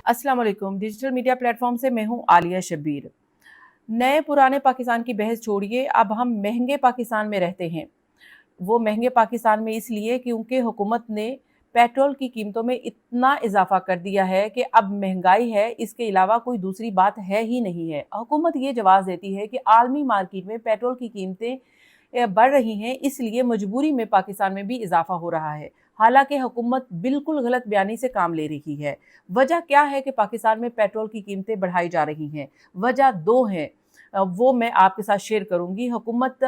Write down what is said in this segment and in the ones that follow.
अस्सलाम वालेकुम। Digital media platform से मैं हूं आलिया शब्बीर। नए पुराने पाकिस्तान की बहस छोड़िए, अब हम महंगे पाकिस्तान में रहते हैं। वो महंगे पाकिस्तान में इसलिए क्योंकि हुकूमत ने पेट्रोल की कीमतों में इतना इजाफा कर दिया है कि अब महंगाई है, इसके अलावा कोई दूसरी बात है ही नहीं है। हुकूमत ये जवाब देती है कि आलमी मार्केट में पेट्रोल की कीमतें बढ़ रही हैं, इसलिए मजबूरी में पाकिस्तान में भी इजाफा हो रहा है। हालांकि हुकूमत बिल्कुल गलत बयानी से काम ले रही है। वजह क्या है कि पाकिस्तान में पेट्रोल की कीमतें बढ़ाई जा रही हैं? वजह दो हैं, वो मैं आपके साथ शेयर करूंगी। हुकूमत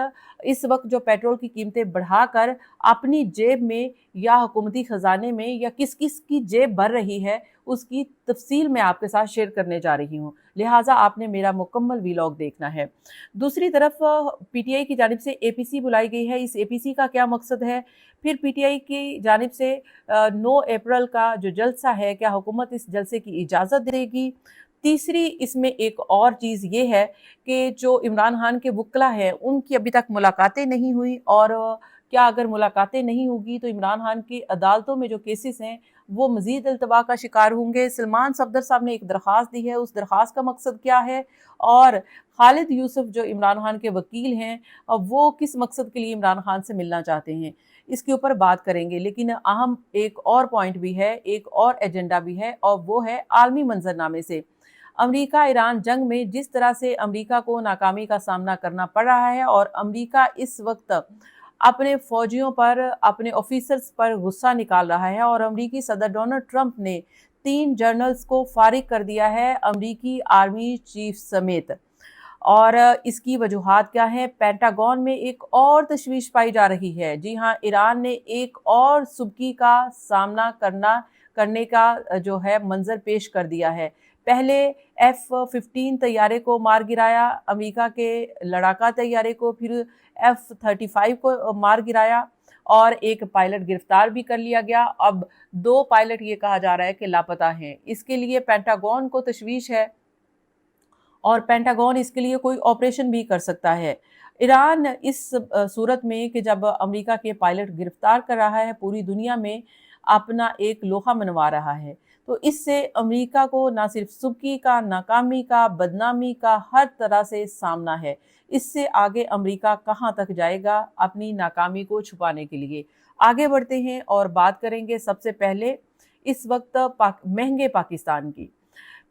इस वक्त जो पेट्रोल की कीमतें बढ़ाकर अपनी जेब में या हुकूमती खजाने में या किस किस की जेब भर रही है, उसकी तफसील मैं आपके साथ शेयर करने जा रही हूँ। लिहाजा आपने मेरा मुकम्मल वीलॉग देखना है। दूसरी तरफ पीटीआई की जानिब से एपीसी बुलाई गई है। इस एपीसी का क्या मकसद है? फिर पीटीआई की जानिब से 9 अप्रैल का जो जलसा है, क्या हुकूमत इस जलसे की इजाज़त देगी? तीसरी इसमें एक और चीज़ ये है कि जो इमरान खान के वकला हैं, उनकी अभी तक मुलाकातें नहीं हुई, और क्या अगर मुलाकातें नहीं होगी तो इमरान खान की अदालतों में जो केसेस हैं वो मज़ीद अल्तबा का शिकार होंगे। सलमान सफदर साहब ने एक दरख्वास्त दी है, उस दरख्वास्त का मकसद क्या है? और खालिद यूसुफ जो इमरान खान के वकील हैं, वो किस मकसद के लिए इमरान खान से मिलना चाहते हैं? इसके ऊपर बात करेंगे। लेकिन अहम एक और पॉइंट भी है, एक और एजेंडा भी है, और वो है आलमी मंजरनामे से। अमेरिका ईरान जंग में जिस तरह से अमेरिका को नाकामी का सामना करना पड़ रहा है, और अमेरिका इस वक्त अपने फौजियों पर, अपने ऑफिसर्स पर गुस्सा निकाल रहा है, और अमेरिकी सदर डोनाल्ड ट्रंप ने 3 जनरल्स को फारिग कर दिया है, अमेरिकी आर्मी चीफ समेत। और इसकी वजूहात क्या है? पेंटागन में एक और तशवीश पाई जा रही है। जी हाँ, ईरान ने एक और सुबकी का सामना करने का जो है मंजर पेश कर दिया है। पहले F-15 तैयारे को मार गिराया, अमेरिका के लड़ाका तैयारे को, फिर F-35 को मार गिराया, और एक पायलट गिरफ्तार भी कर लिया गया। अब 2 पायलट ये कहा जा रहा है कि लापता हैं। इसके लिए पेंटागन को तशवीश है, और पेंटागन इसके लिए कोई ऑपरेशन भी कर सकता है। ईरान इस सूरत में कि जब अमेरिका के पायलट गिरफ्तार कर रहा है, पूरी दुनिया में अपना एक लोहा मनवा रहा है, तो इससे अमेरिका को ना सिर्फ सुबकी का, नाकामी का, बदनामी का हर तरह से सामना है। इससे आगे अमेरिका कहाँ तक जाएगा अपनी नाकामी को छुपाने के लिए? आगे बढ़ते हैं और बात करेंगे सबसे पहले इस वक्त महंगे पाकिस्तान की।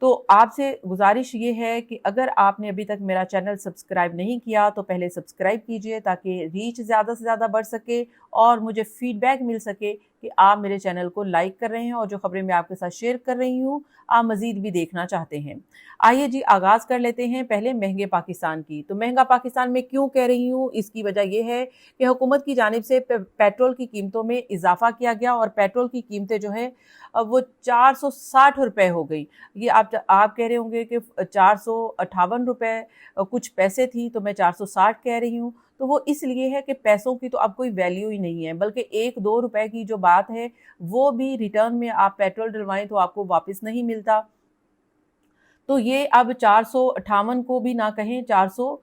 तो आपसे गुजारिश ये है कि अगर आपने अभी तक मेरा चैनल सब्सक्राइब नहीं किया तो पहले सब्सक्राइब कीजिए, ताकि रीच ज़्यादा से ज़्यादा बढ़ सके और मुझे फीडबैक मिल सके कि आप मेरे चैनल को लाइक कर रहे हैं, और जो खबरें मैं आपके साथ शेयर कर रही हूँ आप मज़ीद भी देखना चाहते हैं। आइए जी, आगाज़ कर लेते हैं पहले महंगे पाकिस्तान की। तो महंगा पाकिस्तान में क्यों कह रही हूँ? इसकी वजह यह है कि हुकूमत की जानिब से पेट्रोल की कीमतों में इजाफा किया गया, और पेट्रोल की कीमतें जो है वो 460 रुपये हो गई। ये आप कह रहे होंगे कि 458 रुपये कुछ पैसे थी, तो मैं 460 कह रही हूँ। तो वो इसलिए है कि पैसों की तो अब कोई वैल्यू ही नहीं है, बल्कि 1-2 रुपए की जो बात है वो भी रिटर्न में आप पेट्रोल डलवाएं तो आपको वापस नहीं मिलता। तो ये अब 458 को भी ना कहें, 400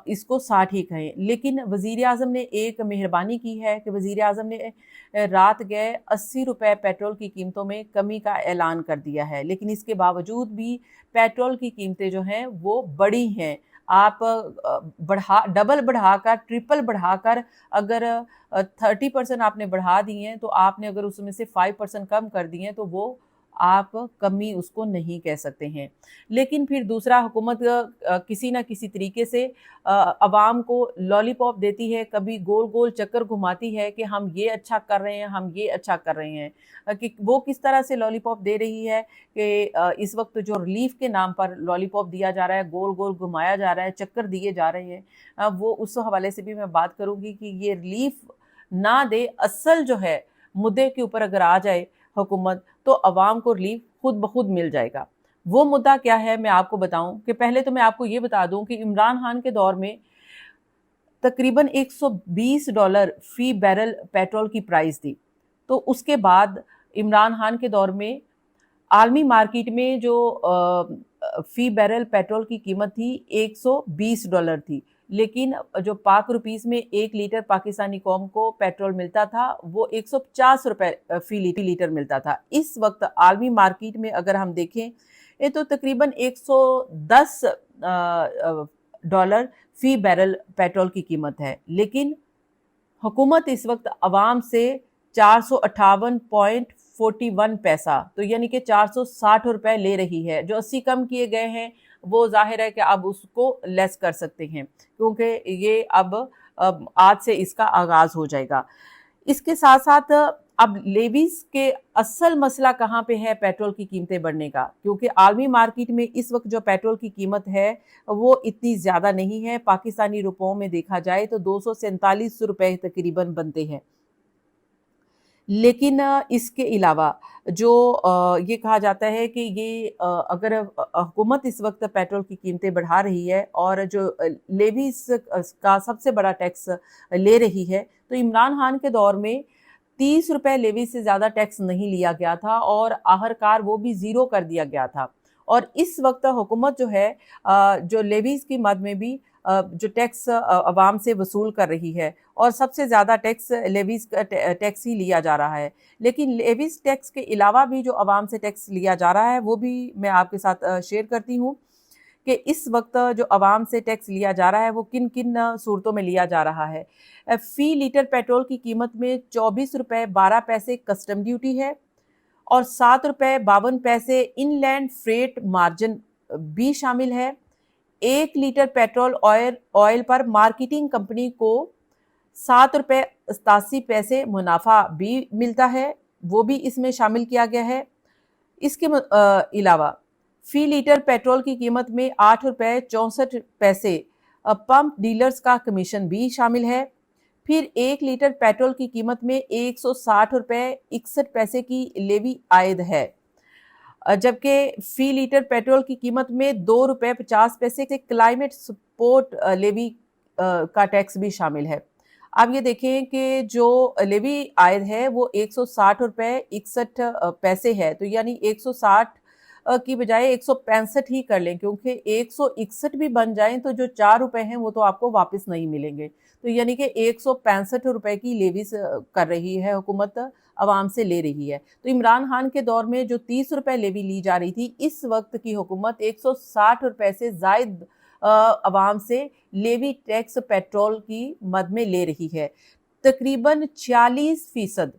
इसको 60 ही कहें। लेकिन वज़ीर आज़म ने एक मेहरबानी की है कि वज़ीर आज़म ने रात गए 80 रुपये पेट्रोल की कीमतों में कमी का ऐलान कर दिया है। लेकिन इसके बावजूद भी पेट्रोल की कीमतें जो हैं वो बढ़ी हैं। आप डबल बढ़ाकर, ट्रिपल बढ़ाकर, अगर 30% आपने बढ़ा दी हैं, तो आपने अगर उसमें से 5% कम कर दिए हैं, तो वो आप कमी उसको नहीं कह सकते हैं। लेकिन फिर दूसरा, हुकूमत किसी न किसी तरीके से अवाम को लॉलीपॉप देती है, कभी गोल गोल चक्कर घुमाती है कि हम ये अच्छा कर रहे हैं, हम ये अच्छा कर रहे हैं। कि वो किस तरह से लॉलीपॉप दे रही है कि इस वक्त जो रिलीफ के नाम पर लॉलीपॉप दिया जा रहा है, गोल गोल घुमाया जा रहा है, चक्कर दिए जा रहे हैं, वो उस हवाले से भी मैं बात करूँगी कि ये रिलीफ ना दे, असल जो है मुद्दे के ऊपर अगर आ जाए हुकूमत, तो अवाम को रिलीफ खुद ब खुद मिल जाएगा। वो मुद्दा क्या है मैं आपको बताऊं कि पहले तो मैं आपको ये बता दूं कि इमरान खान के दौर में तकरीबन $120 फी बैरल पेट्रोल की प्राइस थी। तो उसके बाद इमरान खान के दौर में आलमी मार्केट में जो फी बैरल पेट्रोल की कीमत थी $120 थी। लेकिन जो पाक रुपीस में 1 लीटर पाकिस्तानी कौम को पेट्रोल मिलता था वो 150 रुपए फी लीटर मिलता था। इस वक्त आलमी मार्केट में अगर हम देखें ये तो तकरीबन 110 डॉलर फी बैरल पेट्रोल की कीमत है, लेकिन हुकूमत इस वक्त आवाम से 458.41 पैसा तो यानी कि 460 रुपए ले रही है। जो 80 कम किए गए हैं वो जाहिर है कि अब उसको लेस कर सकते हैं, क्योंकि ये अब आज से इसका आगाज हो जाएगा। इसके साथ साथ अब लेवीज के असल मसला कहाँ पे है पेट्रोल की कीमतें बढ़ने का, क्योंकि आलमी मार्केट में इस वक्त जो पेट्रोल की कीमत है वो इतनी ज़्यादा नहीं है। पाकिस्तानी रुपयों में देखा जाए तो 247 रुपए तकरीबन बनते हैं, लेकिन इसके अलावा जो ये कहा जाता है कि ये अगर हुकूमत इस वक्त पेट्रोल की कीमतें बढ़ा रही है और जो लेवीज का सबसे बड़ा टैक्स ले रही है, तो इमरान खान के दौर में 30 रुपए लेवी से ज़्यादा टैक्स नहीं लिया गया था और आखिरकार वो भी ज़ीरो कर दिया गया था। और इस वक्त हुकूमत जो है जो लेवीज की मद में भी जो टैक्स अवाम से वसूल कर रही है और सबसे ज़्यादा टैक्स लेवीज का टैक्स ही लिया जा रहा है। लेकिन लेवीज टैक्स के अलावा भी जो अवाम से टैक्स लिया जा रहा है वो भी मैं आपके साथ शेयर करती हूँ कि इस वक्त जो अवाम से टैक्स लिया जा रहा है वो किन किन सूरतों में लिया जा रहा है। फ़ी लीटर पेट्रोल की कीमत में 24 रुपये 12 पैसे कस्टम ड्यूटी है और 7 रुपये 52 पैसे इनलैंड फ्रेट मार्जिन भी शामिल है। 1 लीटर पेट्रोल ऑयल पर मार्केटिंग कंपनी को 7 रुपये 87 पैसे मुनाफा भी मिलता है, वो भी इसमें शामिल किया गया है। इसके अलावा फी लीटर पेट्रोल की कीमत में 8 रुपये 64 पैसे पंप डीलर्स का कमीशन भी शामिल है। फिर 1 लीटर पेट्रोल की कीमत में 160 रुपये 61 पैसे की लेवी आयद है, जबकि फी लीटर पेट्रोल की कीमत में 2 रुपये 50 पैसे से क्लाइमेट सपोर्ट लेवी का टैक्स भी शामिल है। अब ये देखें कि जो लेवी आयद है वो 160 रुपये 61 पैसे है, तो यानी 160 की बजाय 165 ही कर लें, क्योंकि 161 भी बन जाएं तो जो 4 रुपए हैं वो तो आपको वापस नहीं मिलेंगे। तो यानी कि 165 रुपए की लेवी कर रही है हुकूमत, आवाम से ले रही है। तो इमरान खान के दौर में जो 30 रुपए लेवी ली जा रही थी, इस वक्त की हुकूमत 160 रुपए से जायद आवाम से लेवी टैक्स पेट्रोल की मद में ले रही है। तकरीबन 40%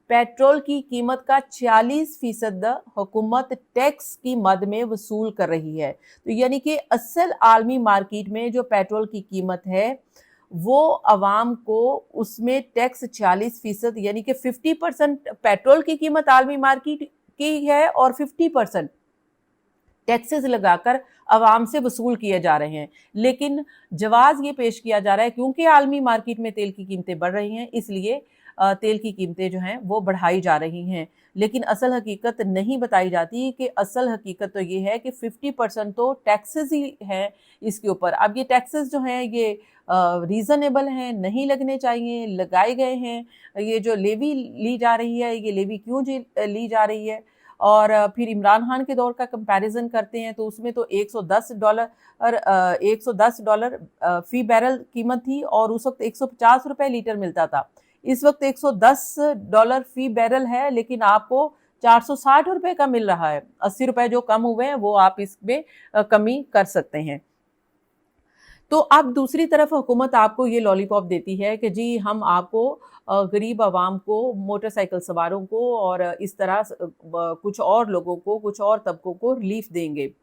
पेट्रोल की कीमत का 40% हुकूमत टैक्स की मद में वसूल कर रही है। तो यानी कि असल आलमी मार्केट में जो पेट्रोल की कीमत है वो आवाम को उसमें टैक्स 40% यानी कि 50% पेट्रोल की कीमत आलमी मार्केट की है और 50% टैक्सेस लगाकर आवाम से वसूल किए जा रहे हैं। लेकिन जवाब ये पेश किया जा रहा है क्योंकि आलमी मार्केट में तेल की कीमतें बढ़ रही हैं, इसलिए तेल की कीमतें जो हैं वो बढ़ाई जा रही हैं। लेकिन असल हकीकत नहीं बताई जाती कि असल हकीकत तो ये है कि 50% तो टैक्सेस ही हैं इसके ऊपर। अब ये टैक्सेस जो हैं ये रीज़नेबल हैं, नहीं लगने चाहिए, लगाए गए हैं। ये जो लेवी ली जा रही है, ये लेवी क्यों ली जा रही है? और फिर इमरान खान के दौर का कंपैरिजन करते हैं तो उसमें तो $110 फी बैरल कीमत थी और उस वक्त 150 रुपए लीटर मिलता था। इस वक्त $110 फी बैरल है, लेकिन आपको 460 रुपए का मिल रहा है। 80 रुपए जो कम हुए हैं वो आप इसमें कमी कर सकते हैं। तो अब दूसरी तरफ हुकूमत आपको ये लॉलीपॉप देती है कि जी हम आपको गरीब आवाम को, मोटरसाइकिल सवारों को और इस तरह कुछ और लोगों को, कुछ और तबकों को रिलीफ देंगे।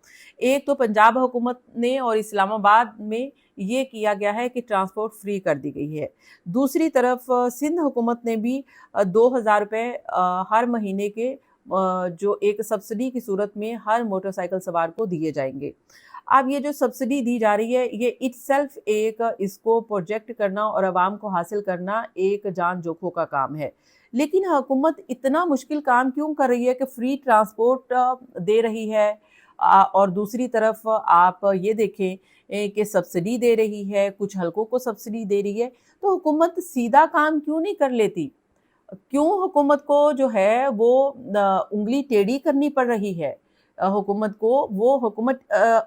एक तो पंजाब हुकूमत ने और इस्लामाबाद में ये किया गया है कि ट्रांसपोर्ट फ्री कर दी गई है। दूसरी तरफ सिंध हुकूमत ने भी 2000 रुपये हर महीने के जो एक सब्सिडी की सूरत में हर मोटरसाइकिल सवार को दिए जाएंगे। अब ये जो सब्सिडी दी जा रही है ये इटसेल्फ एक इसको प्रोजेक्ट करना और आवाम को हासिल करना एक जान जोखों का काम है। लेकिन हुकूमत इतना मुश्किल काम क्यों कर रही है कि फ्री ट्रांसपोर्ट दे रही है और दूसरी तरफ आप ये देखें कि सब्सिडी दे रही है, कुछ हलकों को सब्सिडी दे रही है। तो हुकूमत सीधा काम क्यों नहीं कर लेती? क्यों हुकूमत को जो है वो उंगली टेढ़ी करनी पड़ रही है? हुकूमत को, वो हुकूमत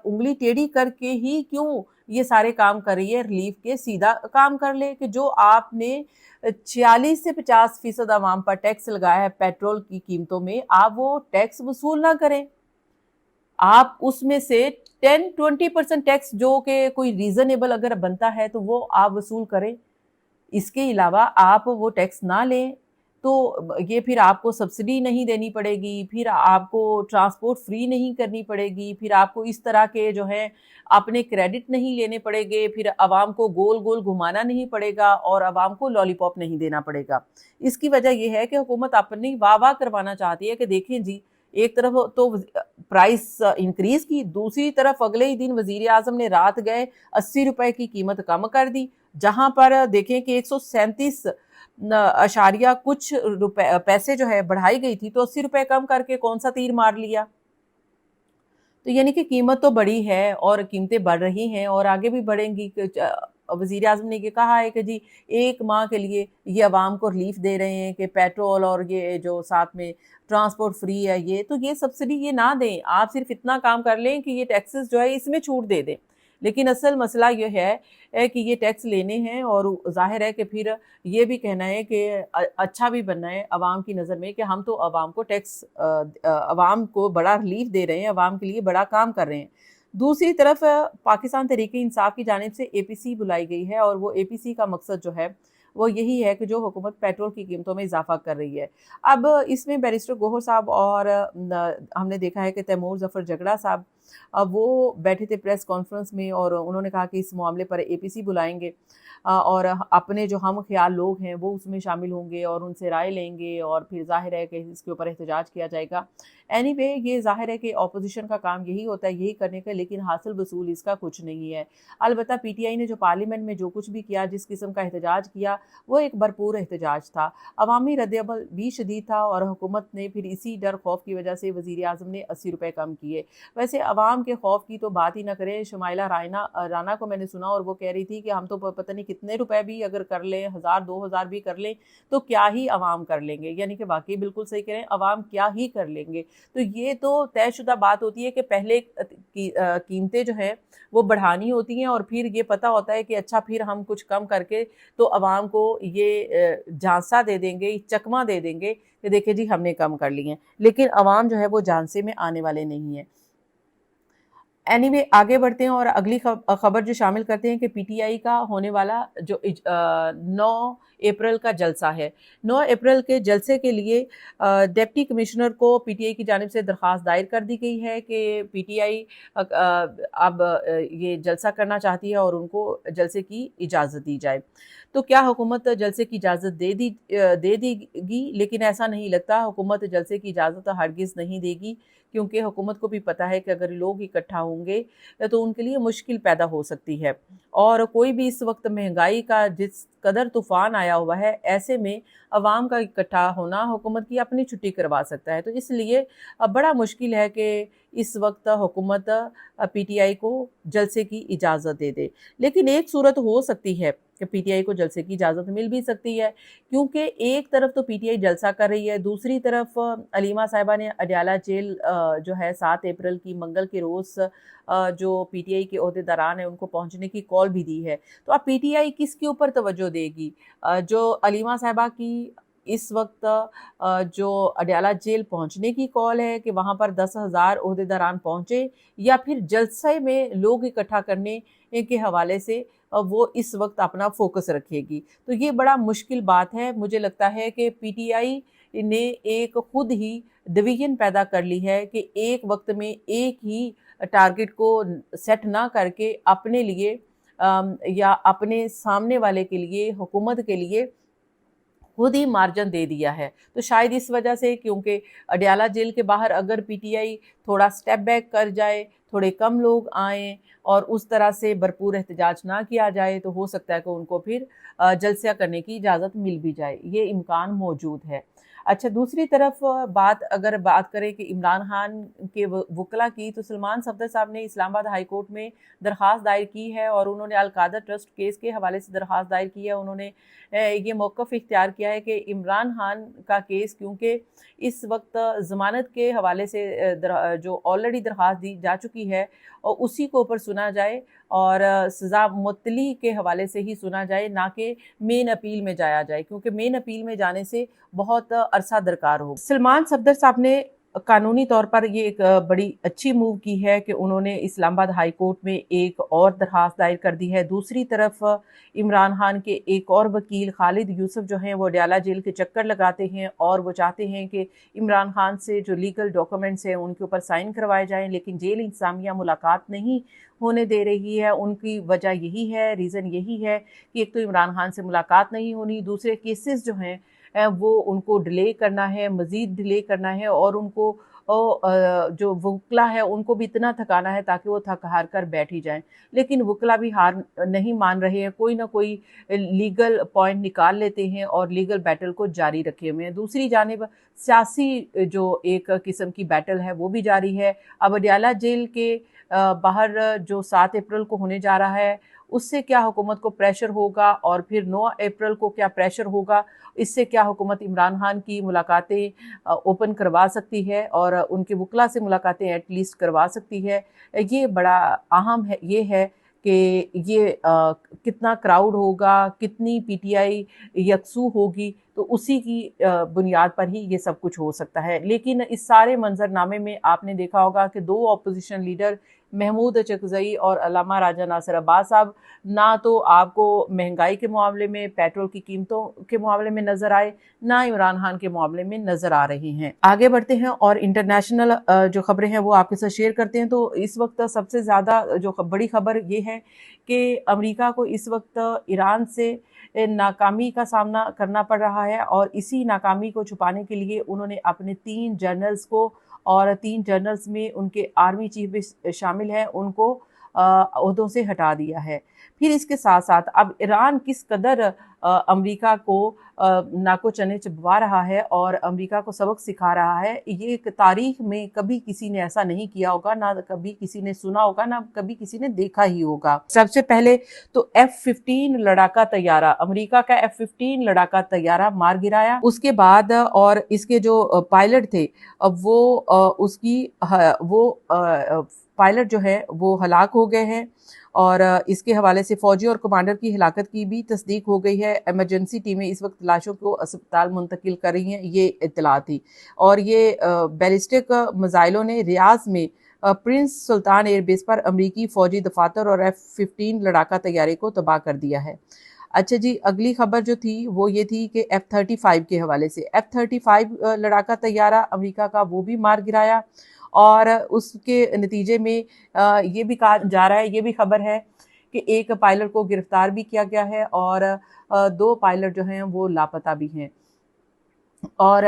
उंगली टेढ़ी करके ही क्यों ये सारे काम कर रही है, रिलीफ के सीधा काम कर ले कि जो आपने 46 से 50% आवाम पर टैक्स लगाया है पेट्रोल की कीमतों में, आप वो टैक्स वसूल ना करें। आप उसमें से 10-20% टैक्स जो कि कोई रीजनेबल अगर बनता है तो वो आप वसूल करें। इसके अलावा आप वो टैक्स ना लें तो ये फिर आपको सब्सिडी नहीं देनी पड़ेगी, फिर आपको ट्रांसपोर्ट फ्री नहीं करनी पड़ेगी, फिर आपको इस तरह के जो है अपने क्रेडिट नहीं लेने पड़ेंगे, फिर आवाम को गोल गोल घुमाना नहीं पड़ेगा और आवाम को लॉलीपॉप नहीं देना पड़ेगा। इसकी वजह यह है कि हुकूमत अपनी वाह वाह करवाना चाहती है कि देखें जी, एक तरफ तो प्राइस इंक्रीज की, दूसरी तरफ अगले ही दिन वजीर आजम ने रात गए 80 रुपए की कीमत कम कर दी, जहां पर देखें कि 137 अशारिया कुछ रुपए पैसे जो है बढ़ाई गई थी, तो 80 रुपए कम करके कौन सा तीर मार लिया। तो यानी कि कीमत तो बढ़ी है और कीमतें बढ़ रही हैं और आगे भी बढ़ेंगी। वजीर आजम ने ये कहा है कि जी 1 माह के लिए ये आवाम को रिलीफ दे रहे हैं कि पेट्रोल और ये जो साथ में ट्रांसपोर्ट फ्री है, ये तो ये सब्सिडी ये ना दें, आप सिर्फ इतना काम कर लें कि ये टैक्सेस जो है इसमें छूट दे दें। लेकिन असल मसला ये है कि ये टैक्स लेने हैं और जाहिर है कि फिर ये भी कहना है कि अच्छा भी बनना है अवाम की नज़र में कि हम तो अवाम को टैक्स अवाम को बड़ा रिलीफ दे रहे हैं, अवाम के लिए बड़ा काम कर रहे हैं। दूसरी तरफ पाकिस्तान तहरीक इंसाफ की जानिब से APC बुलाई गई है और वो APC का मकसद जो है वो यही है कि जो हुकूमत पेट्रोल की कीमतों में इजाफा कर रही है। अब इसमें बैरिस्टर गोहर साहब और हमने देखा है कि तैमूर जफ़र झगड़ा साहब वो बैठे थे प्रेस कॉन्फ्रेंस में और उन्होंने कहा कि इस मामले पर APC बुलाएंगे और अपने जो हम ख्याल लोग हैं वो उसमें शामिल होंगे और उनसे राय लेंगे और फिर जाहिर है कि इसके ऊपर एहतजाज किया जाएगा। एनीवे ये जाहिर है कि अपोजिशन का काम यही होता है, यही करने का, लेकिन हासिल वसूल इसका कुछ नहीं है। अलबत्ता PTI ने जो पार्लियामेंट में जो कुछ भी किया, जिस किस्म का एहतजाज किया, वो एक भरपूर एहतजाज था। अवामी रद्द-ए-अमल भी शदीद था और हुकूमत ने फिर इसी डर खौफ की वजह से वज़ीर आज़म ने 80 रुपये कम किए। वैसे अवाम के खौफ की तो बात ही ना करें। शुमाइला राना को मैंने सुना और वो कह रही थी कि हम तो पता नहीं कितने रुपए भी अगर कर लें, 1000-2000 भी कर लें तो क्या ही अवाम कर लेंगे। यानी कि वाकई बिल्कुल सही करें, अवाम क्या ही कर लेंगे। तो ये तो तयशुदा बात होती है कि पहले कीमतें जो है वो बढ़ानी होती हैं और फिर ये पता होता है कि अच्छा फिर हम कुछ कम करके तो अवाम को ये झांसा दे देंगे, चकमा दे देंगे कि देखिए जी हमने कम कर लिए हैं, लेकिन अवाम जो है वो झांसे में आने वाले नहीं है। एनीवे आगे बढ़ते हैं और अगली खबर जो शामिल करते हैं कि PTI का होने वाला जो 9 अप्रैल का जलसा है। 9 अप्रैल के जलसे के लिए डिप्टी कमिश्नर को PTI की जानिब से दरख्वास्त दायर कर दी गई है कि PTI अब ये जलसा करना चाहती है और उनको जलसे की इजाज़त दी जाए। तो क्या हुकूमत जलसे की इजाज़त दे देगी? लेकिन ऐसा नहीं लगता। हुकूमत जलसे की इजाज़त हरगिज़ नहीं देगी, क्योंकि हुकूमत को भी पता है कि अगर लोग इकट्ठा होंगे तो उनके लिए मुश्किल पैदा हो सकती है और कोई भी इस वक्त महंगाई का जिस कदर तूफ़ान आया हुआ है, ऐसे में अवाम का इकट्ठा होना हुकूमत की अपनी छुट्टी करवा सकता है। तो इसलिए बड़ा मुश्किल है कि इस वक्त हुकूमत PTI को जलसे की इजाज़त दे दे। लेकिन एक सूरत हो सकती है कि PTI को जलसे की इजाज़त मिल भी सकती है, क्योंकि एक तरफ तो PTI जलसा कर रही है, दूसरी तरफ अलीमा साहिबा ने अडयाला जेल जो है 7 अप्रैल की मंगल के रोज़ जो PTI के ओहदेदारान हैं उनको पहुंचने की कॉल भी दी है। तो अब PTI किसके ऊपर तवज्जो देगी? जो अलीमा साहिबा की इस वक्त जो अडयाला जेल पहुंचने की कॉल है कि वहां पर 10,000 ओहदेदारान पहुंचे, या फिर जलसे में लोग इकट्ठा करने के हवाले से वो इस वक्त अपना फोकस रखेगी। तो ये बड़ा मुश्किल बात है। मुझे लगता है कि PTI ने एक खुद ही डिवीजन पैदा कर ली है कि एक वक्त में एक ही टारगेट को सेट ना करके अपने लिए या अपने सामने वाले के लिए, हुकूमत के लिए खुद ही मार्जिन दे दिया है। तो शायद इस वजह से, क्योंकि अडयाला जेल के बाहर अगर PTI थोड़ा स्टेप बैक कर जाए, थोड़े कम लोग आएँ और उस तरह से भरपूर एहतजाज ना किया जाए, तो हो सकता है कि उनको फिर जलसा करने की इजाज़त मिल भी जाए। ये इम्कान मौजूद है। अच्छा, दूसरी तरफ अगर बात करें कि इमरान खान के वकला की, तो सलमान सफदर साहब ने इस्लामाबाद हाई कोर्ट में दरख्वास्त दायर की है और उन्होंने अलकायदा ट्रस्ट केस के हवाले से दरख्वास्त दायर की है। उन्होंने ये मौक़िफ़ इख्तियार किया है कि इमरान खान का केस, क्योंकि इस वक्त ज़मानत के हवाले से जो ऑलरेडी दरख्वास्त दी जा चुकी है और उसी को ऊपर सुना जाए और सज़ा मुअत्तली के हवाले से ही सुना जाए, ना कि मेन अपील में जाया जाए, क्योंकि मेन अपील में जाने से बहुत अरसा दरकार हो। सलमान सफदर साहब ने कानूनी तौर पर ये एक बड़ी अच्छी मूव की है कि उन्होंने इस्लामाबाद हाई कोर्ट में एक और दरख्वास्त दायर कर दी है। दूसरी तरफ इमरान खान के एक और वकील खालिद यूसुफ जो हैं वो अडयाला जेल के चक्कर लगाते हैं और वो चाहते हैं कि इमरान खान से जो लीगल डॉक्यूमेंट्स हैं उनके ऊपर साइन करवाए जाएं, लेकिन जेल इंतज़ामिया मुलाकात नहीं होने दे रही है। उनकी वजह यही है, रीज़न यही है कि एक तो इमरान खान से मुलाकात नहीं होनी, दूसरे केसेस जो हैं वो उनको डिले करना है, मज़ीद डिले करना है और उनको जो वकला है उनको भी इतना थकाना है ताकि वो थक हार कर बैठ ही जाएं। लेकिन वकला भी हार नहीं मान रहे हैं, कोई ना कोई लीगल पॉइंट निकाल लेते हैं और लीगल बैटल को जारी रखे हुए हैं। दूसरी जानिब सियासी जो एक किस्म की बैटल है वो भी जारी है। अब अडयाला जेल के बाहर जो 7 अप्रैल को होने जा रहा है, उससे क्या हुकूमत को प्रेशर होगा और फिर 9 अप्रैल को क्या प्रेशर होगा, इससे क्या हुकूमत इमरान खान की मुलाकातें ओपन करवा सकती है और उनके वकला से मुलाकातें एटलीस्ट करवा सकती है। ये बड़ा अहम है, ये है कि ये कितना क्राउड होगा, कितनी पीटीआई यकसू होगी, तो उसी की बुनियाद पर ही ये सब कुछ हो सकता है। लेकिन इस सारे मंजरनामे में आपने देखा होगा कि 2 अपोजिशन लीडर महमूद चकज़ई और अल्लामा राजा नासिर अब्बास साहब ना तो आपको महंगाई के मामले में, पेट्रोल की कीमतों के मामले में नज़र आए, ना इमरान खान के मामले में नज़र आ रहे हैं। आगे बढ़ते हैं और इंटरनेशनल जो खबरें हैं वो आपके साथ शेयर करते हैं। तो इस वक्त सबसे ज़्यादा जो बड़ी खबर ये है कि अमेरिका को इस वक्त ईरान से नाकामी का सामना करना पड़ रहा है और इसी नाकामी को छुपाने के लिए उन्होंने अपने 3 जनरल्स को, और 3 जनरल्स में उनके आर्मी चीफ भी शामिल हैं, उनको ओहदों से हटा दिया है। फिर इसके साथ साथ अब ईरान किस कदर अमेरिका को नाको चने चबवा रहा है और अमेरिका को सबक सिखा रहा है, ये एक तारीख में कभी किसी ने ऐसा नहीं किया होगा, ना कभी किसी ने सुना होगा, ना कभी किसी ने देखा ही होगा। सबसे पहले तो F-15 लड़ाका तैयारा, अमेरिका का F-15 लड़ाका तैयारा मार गिराया। उसके बाद और इसके जो पायलट थे वो पायलट जो है वो हलाक हो गए हैं और इसके हवाले से फौजी और कमांडर की हिलाकत की भी तस्दीक हो गई है। एमरजेंसी टीमें इस वक्त लाशों को अस्पताल मुंतकिल कर रही हैं, ये इत्तला थी। और ये बैलिस्टिक मिसाइलों ने रियाज में प्रिंस सुल्तान एयरबेस पर अमरीकी फौजी दफातर और F-15 लड़ाका तैयारे को तबाह कर दिया है। अच्छा जी, अगली खबर जो थी वो ये थी कि F-35 के हवाले से, F-35 लड़ाका तैयारा अमेरिका का वो भी मार गिराया और उसके नतीजे में ये भी कहा जा रहा है, ये भी खबर है कि एक पायलट को गिरफ्तार भी किया गया है और 2 पायलट जो हैं वो लापता भी हैं और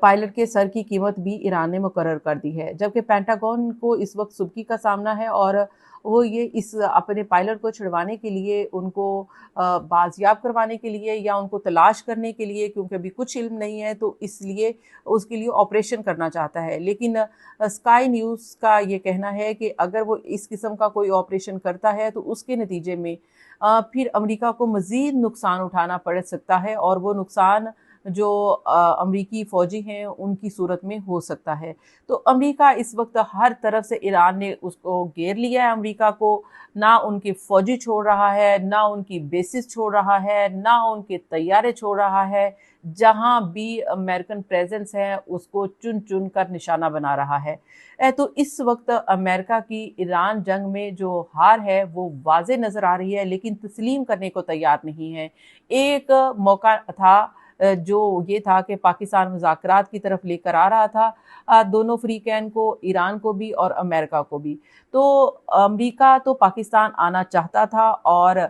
पायलट के सर की कीमत भी ईरान ने मुकर्रर कर दी है। जबकि पेंटागन को इस वक्त सुबकी का सामना है और वो ये इस अपने पायलट को छुड़वाने के लिए, उनको बाजियाब करवाने के लिए या उनको तलाश करने के लिए, क्योंकि अभी कुछ इल्म नहीं है तो इसलिए उसके लिए ऑपरेशन करना चाहता है। लेकिन स्काई न्यूज़ का ये कहना है कि अगर वो इस किस्म का कोई ऑपरेशन करता है तो उसके नतीजे में फिर अमेरिका को मज़ीद नुकसान उठाना पड़ सकता है और वो नुकसान जो अमरीकी फ़ौजी हैं उनकी सूरत में हो सकता है। तो अमेरिका इस वक्त हर तरफ से, ईरान ने उसको घेर लिया है अमेरिका को, ना उनके फ़ौजी छोड़ रहा है, ना उनकी बेसिस छोड़ रहा है, ना उनके तैयारे छोड़ रहा है। जहां भी अमेरिकन प्रेजेंस है उसको चुन चुन कर निशाना बना रहा है। तो इस वक्त अमेरिका की ईरान जंग में जो हार है वो वाज़े नज़र आ रही है, लेकिन तस्लीम करने को तैयार नहीं है। एक मौका था जो ये था कि पाकिस्तान मुज़ाकरात की तरफ लेकर आ रहा था दोनों फ्रीकैन को, ईरान को भी और अमेरिका को भी। तो अमेरिका तो पाकिस्तान आना चाहता था और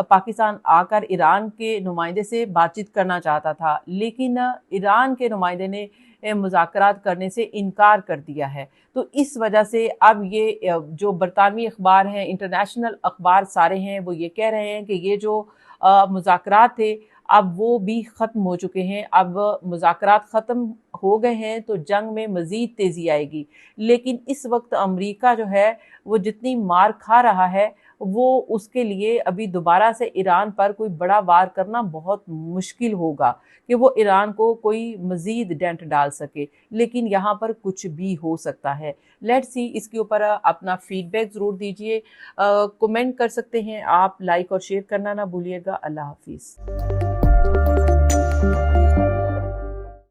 पाकिस्तान आकर ईरान के नुमाइंदे से बातचीत करना चाहता था, लेकिन ईरान के नुमाइंदे ने मुज़ाकरात करने से इनकार कर दिया है। तो इस वजह से अब ये जो बरतानवी अखबार हैं, इंटरनेशनल अखबार सारे हैं, वो ये कह रहे हैं कि ये जो मुज़ाकरात थे अब वो भी ख़त्म हो चुके हैं। अब मुज़ाकरात ख़त्म हो गए हैं तो जंग में मज़ीद तेज़ी आएगी। लेकिन इस वक्त अमरीका जो है वो जितनी मार खा रहा है, वो उसके लिए अभी दोबारा से ईरान पर कोई बड़ा वार करना बहुत मुश्किल होगा कि वो ईरान को कोई मज़ीद डेंट डाल सके। लेकिन यहाँ पर कुछ भी हो सकता है। लेट्स सी, इसके ऊपर अपना फीडबैक ज़रूर दीजिए, कमेंट कर सकते हैं आप, लाइक और शेयर करना ना भूलिएगा। अल्लाह हाफिज़।